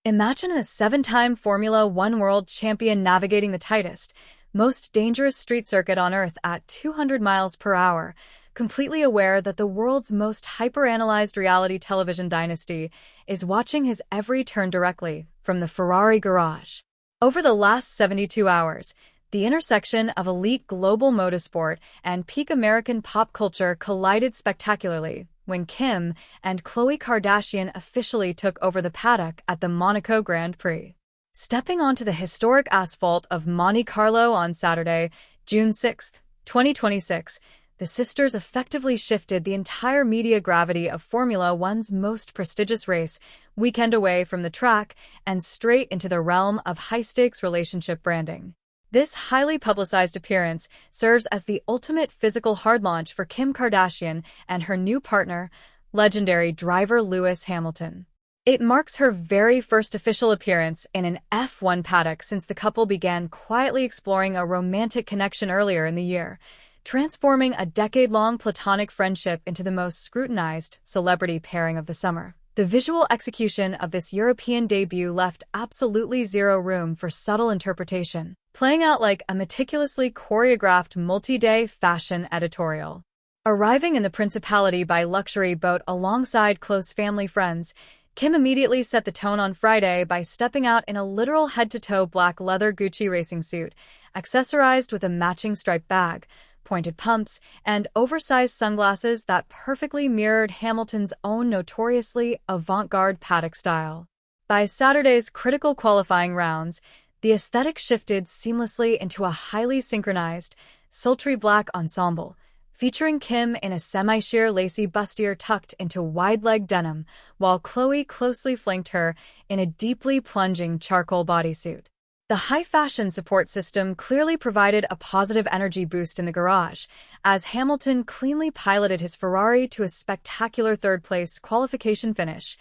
Imagine a seven-time Formula One world champion navigating the tightest, most dangerous street circuit on Earth at 200 miles per hour, completely aware that the world's most hyper-analyzed reality television dynasty is watching his every turn directly from the Ferrari garage. Over the last 72 hours, the intersection of elite global motorsport and peak American pop culture collided spectacularly when Kim and Khloé Kardashian officially took over the paddock at the Monaco Grand Prix. Stepping onto the historic asphalt of Monte Carlo on Saturday, June 6, 2026, the sisters effectively shifted the entire media gravity of Formula One's most prestigious race, weekend away from the track and straight into the realm of high-stakes relationship branding. This highly publicized appearance serves as the ultimate physical hard launch for Kim Kardashian and her new partner, legendary driver Lewis Hamilton. It marks her very first official appearance in an F1 paddock since the couple began quietly exploring a romantic connection earlier in the year, transforming a decade-long platonic friendship into the most scrutinized celebrity pairing of the summer. The visual execution of this European debut left absolutely zero room for subtle interpretation, playing out like a meticulously choreographed multi-day fashion editorial. Arriving in the Principality by luxury boat alongside close family friends, Kim immediately set the tone on Friday by stepping out in a literal head-to-toe black leather Gucci racing suit, accessorized with a matching striped bag, pointed pumps, and oversized sunglasses that perfectly mirrored Hamilton's own notoriously avant-garde paddock style. By Saturday's critical qualifying rounds, the aesthetic shifted seamlessly into a highly synchronized, sultry black ensemble, featuring Kim in a semi-sheer lacy bustier tucked into wide-leg denim, while Khloé closely flanked her in a deeply plunging charcoal bodysuit. The high-fashion support system clearly provided a positive energy boost in the garage, as Hamilton cleanly piloted his Ferrari to a spectacular third-place qualification finish,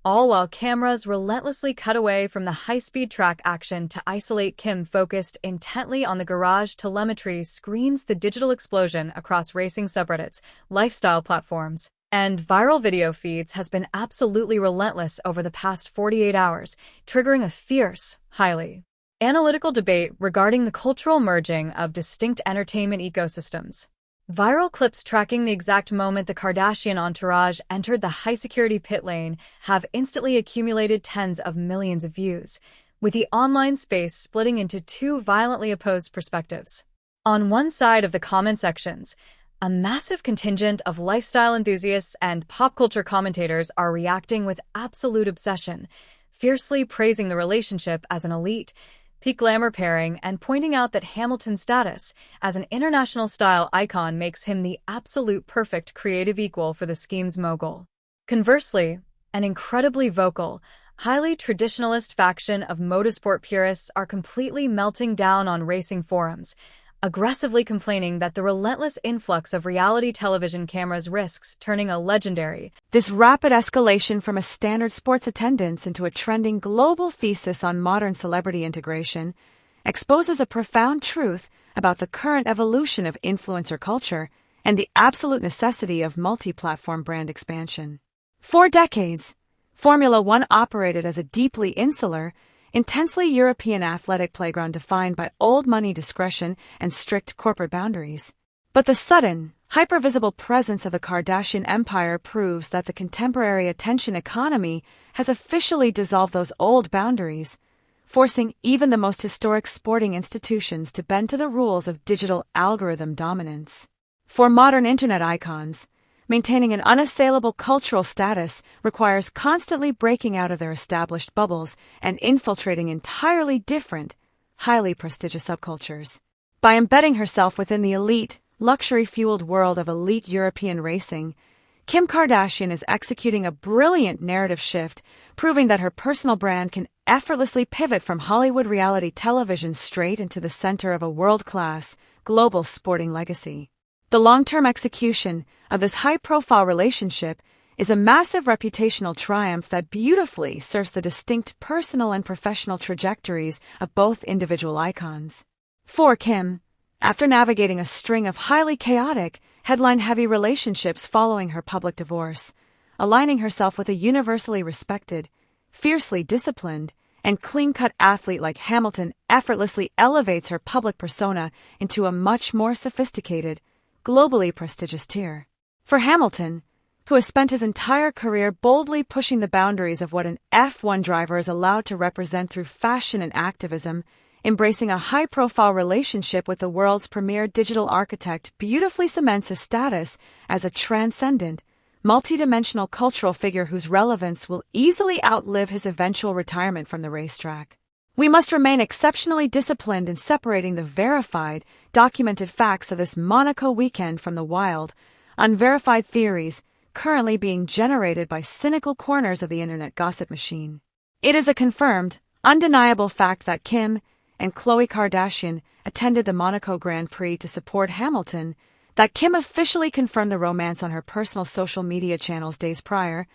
all while cameras relentlessly cut away from the high-speed track action to isolate Kim focused intently on the garage telemetry screens. The digital explosion across racing subreddits, lifestyle platforms, and viral video feeds has been absolutely relentless over the past 48 hours, triggering a fierce, highly analytical debate regarding the cultural merging of distinct entertainment ecosystems. Viral clips tracking the exact moment the Kardashian entourage entered the high-security pit lane have instantly accumulated tens of millions of views, with the online space splitting into two violently opposed perspectives. On one side of the comment sections, a massive contingent of lifestyle enthusiasts and pop culture commentators are reacting with absolute obsession, fiercely praising the relationship as an elite, peak glamour pairing and pointing out that Hamilton's status as an international style icon makes him the absolute perfect creative equal for the scheme's mogul. Conversely, an incredibly vocal, highly traditionalist faction of motorsport purists are completely melting down on racing forums, aggressively complaining that the relentless influx of reality television cameras risks turning a legendary. This rapid escalation from a standard sports attendance into a trending global thesis on modern celebrity integration exposes a profound truth about the current evolution of influencer culture and the absolute necessity of multi-platform brand expansion. For decades, Formula One operated as a deeply insular, intensely European athletic playground defined by old-money discretion and strict corporate boundaries. But the sudden, hyper-visible presence of the Kardashian empire proves that the contemporary attention economy has officially dissolved those old boundaries, forcing even the most historic sporting institutions to bend to the rules of digital algorithm dominance. For modern internet icons, maintaining an unassailable cultural status requires constantly breaking out of their established bubbles and infiltrating entirely different, highly prestigious subcultures. By embedding herself within the elite, luxury-fueled world of elite European racing, Kim Kardashian is executing a brilliant narrative shift, proving that her personal brand can effortlessly pivot from Hollywood reality television straight into the center of a world-class, global sporting legacy. The long-term execution of this high-profile relationship is a massive reputational triumph that beautifully serves the distinct personal and professional trajectories of both individual icons. For Kim, after navigating a string of highly chaotic, headline-heavy relationships following her public divorce, aligning herself with a universally respected, fiercely disciplined, and clean-cut athlete like Hamilton effortlessly elevates her public persona into a much more sophisticated, globally prestigious tier. For Hamilton, who has spent his entire career boldly pushing the boundaries of what an F1 driver is allowed to represent through fashion and activism, embracing a high-profile relationship with the world's premier digital architect beautifully cements his status as a transcendent, multidimensional cultural figure whose relevance will easily outlive his eventual retirement from the racetrack. We must remain exceptionally disciplined in separating the verified, documented facts of this Monaco weekend from the wild, unverified theories currently being generated by cynical corners of the internet gossip machine. It is a confirmed, undeniable fact that Kim and Khloé Kardashian attended the Monaco Grand Prix to support Hamilton, that Kim officially confirmed the romance on her personal social media channels days prior,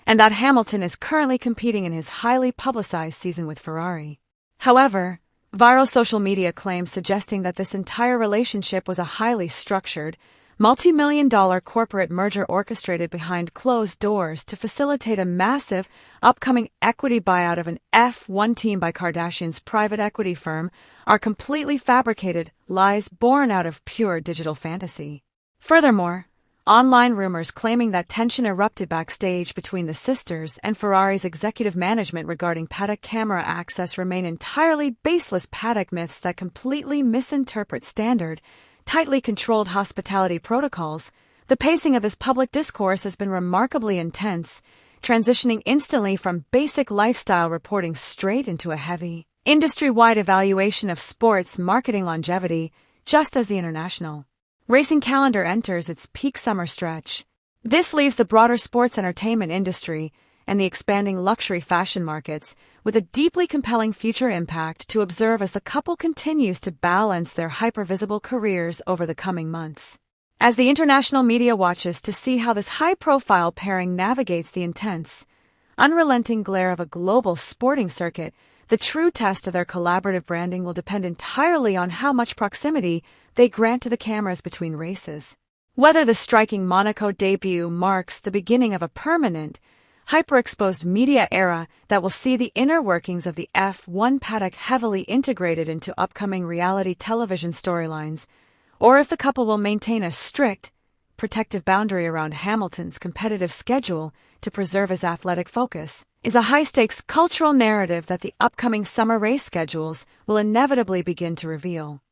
and that Hamilton is currently competing in his highly publicized season with Ferrari. However, viral social media claims suggesting that this entire relationship was a highly structured, multi-million-dollar corporate merger orchestrated behind closed doors to facilitate a massive, upcoming equity buyout of an F1 team by Kardashian's private equity firm are completely fabricated lies born out of pure digital fantasy. Furthermore, online rumors claiming that tension erupted backstage between the sisters and Ferrari's executive management regarding paddock camera access remain entirely baseless paddock myths that completely misinterpret standard, tightly controlled hospitality protocols. The pacing of this public discourse has been remarkably intense, transitioning instantly from basic lifestyle reporting straight into a heavy, industry-wide evaluation of sports marketing longevity, just as the international racing calendar enters its peak summer stretch. This leaves the broader sports entertainment industry and the expanding luxury fashion markets with a deeply compelling future impact to observe as the couple continues to balance their hyper-visible careers over the coming months. As the international media watches to see how this high-profile pairing navigates the intense, unrelenting glare of a global sporting circuit, the true test of their collaborative branding will depend entirely on how much proximity they grant to the cameras between races. Whether the striking Monaco debut marks the beginning of a permanent, hyperexposed media era that will see the inner workings of the F1 paddock heavily integrated into upcoming reality television storylines, or if the couple will maintain a strict, protective boundary around Hamilton's competitive schedule to preserve his athletic focus, is a high-stakes cultural narrative that the upcoming summer race schedules will inevitably begin to reveal.